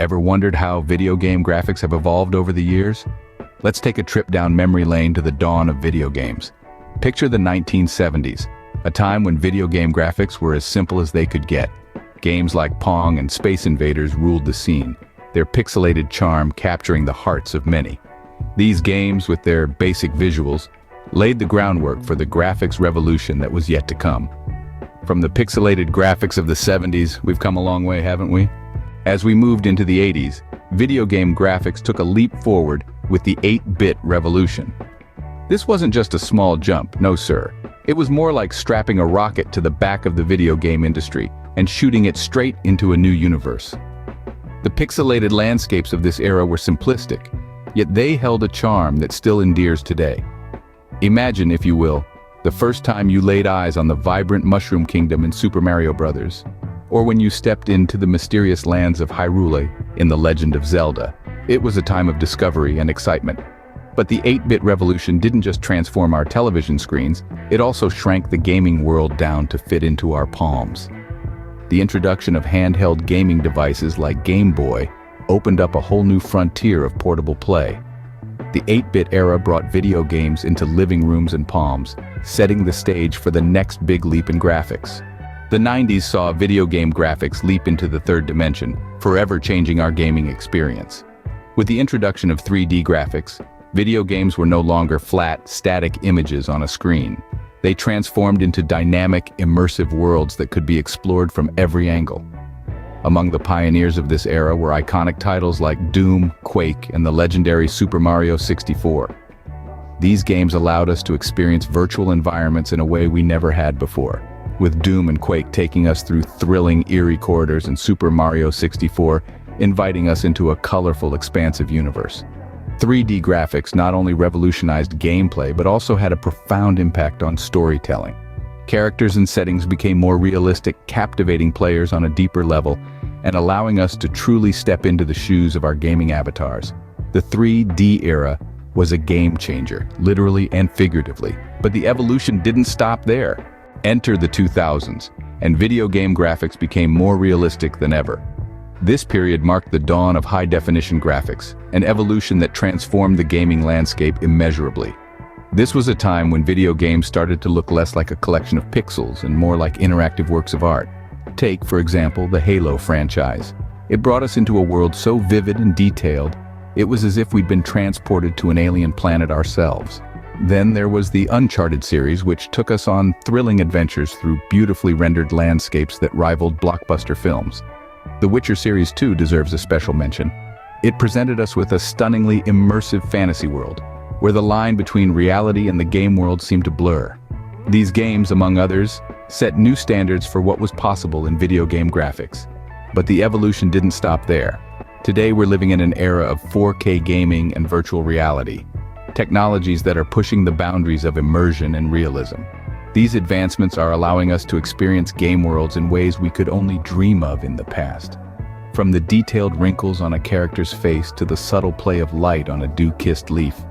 Ever wondered how video game graphics have evolved over the years? Let's take a trip down memory lane to the dawn of video games. Picture the 1970s, a time when video game graphics were as simple as they could get. Games like Pong and Space Invaders ruled the scene, their pixelated charm capturing the hearts of many. These games, with their basic visuals, laid the groundwork for the graphics revolution that was yet to come. From the pixelated graphics of the 70s, we've come a long way, haven't we? As we moved into the 80s, video game graphics took a leap forward with the 8-bit revolution. This wasn't just a small jump, no sir. It was more like strapping a rocket to the back of the video game industry and shooting it straight into a new universe. The pixelated landscapes of this era were simplistic, yet they held a charm that still endears today. Imagine, if you will, the first time you laid eyes on the vibrant Mushroom Kingdom in Super Mario Bros., or when you stepped into the mysterious lands of Hyrule in The Legend of Zelda. It was a time of discovery and excitement. But the 8-bit revolution didn't just transform our television screens, it also shrank the gaming world down to fit into our palms. The introduction of handheld gaming devices like Game Boy opened up a whole new frontier of portable play. The 8-bit era brought video games into living rooms and palms, setting the stage for the next big leap in graphics. The 90s saw video game graphics leap into the third dimension, forever changing our gaming experience. With the introduction of 3D graphics, video games were no longer flat, static images on a screen. They transformed into dynamic, immersive worlds that could be explored from every angle. Among the pioneers of this era were iconic titles like Doom, Quake, and the legendary Super Mario 64. These games allowed us to experience virtual environments in a way we never had before, with Doom and Quake taking us through thrilling, eerie corridors and Super Mario 64 inviting us into a colorful, expansive universe. 3D graphics not only revolutionized gameplay but also had a profound impact on storytelling. Characters and settings became more realistic, captivating players on a deeper level and allowing us to truly step into the shoes of our gaming avatars. The 3D era was a game changer, literally and figuratively. But the evolution didn't stop there. Enter the 2000s, and video game graphics became more realistic than ever. This period marked the dawn of high-definition graphics, an evolution that transformed the gaming landscape immeasurably. This was a time when video games started to look less like a collection of pixels and more like interactive works of art. Take, for example, the Halo franchise. It brought us into a world so vivid and detailed, it was as if we'd been transported to an alien planet ourselves. Then there was the Uncharted series, which took us on thrilling adventures through beautifully rendered landscapes that rivaled blockbuster films. The Witcher series too deserves a special mention. It presented us with a stunningly immersive fantasy world, where the line between reality and the game world seemed to blur. These games, among others, set new standards for what was possible in video game graphics. But the evolution didn't stop there. Today we're living in an era of 4K gaming and virtual reality, technologies that are pushing the boundaries of immersion and realism. These advancements are allowing us to experience game worlds in ways we could only dream of in the past. From the detailed wrinkles on a character's face to the subtle play of light on a dew-kissed leaf,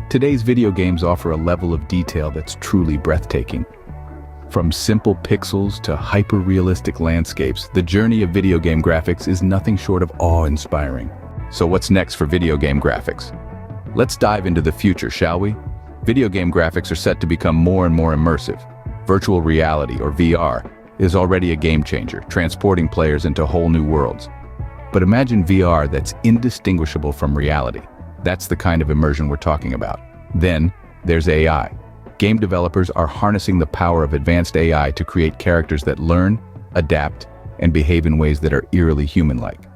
today's video games offer a level of detail that's truly breathtaking. From simple pixels to hyper-realistic landscapes, the journey of video game graphics is nothing short of awe-inspiring. So what's next for video game graphics? Let's dive into the future, shall we? Video game graphics are set to become more and more immersive. Virtual reality, or VR, is already a game changer, transporting players into whole new worlds. But imagine VR that's indistinguishable from reality. That's the kind of immersion we're talking about. Then, there's AI. Game developers are harnessing the power of advanced AI to create characters that learn, adapt, and behave in ways that are eerily human-like.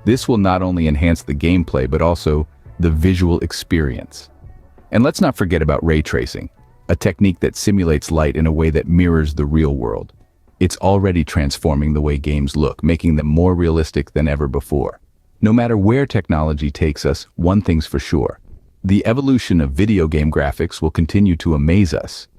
This will not only enhance the gameplay, but also the visual experience. And let's not forget about ray tracing, a technique that simulates light in a way that mirrors the real world. It's already transforming the way games look, making them more realistic than ever before. No matter where technology takes us, one thing's for sure. The evolution of video game graphics will continue to amaze us.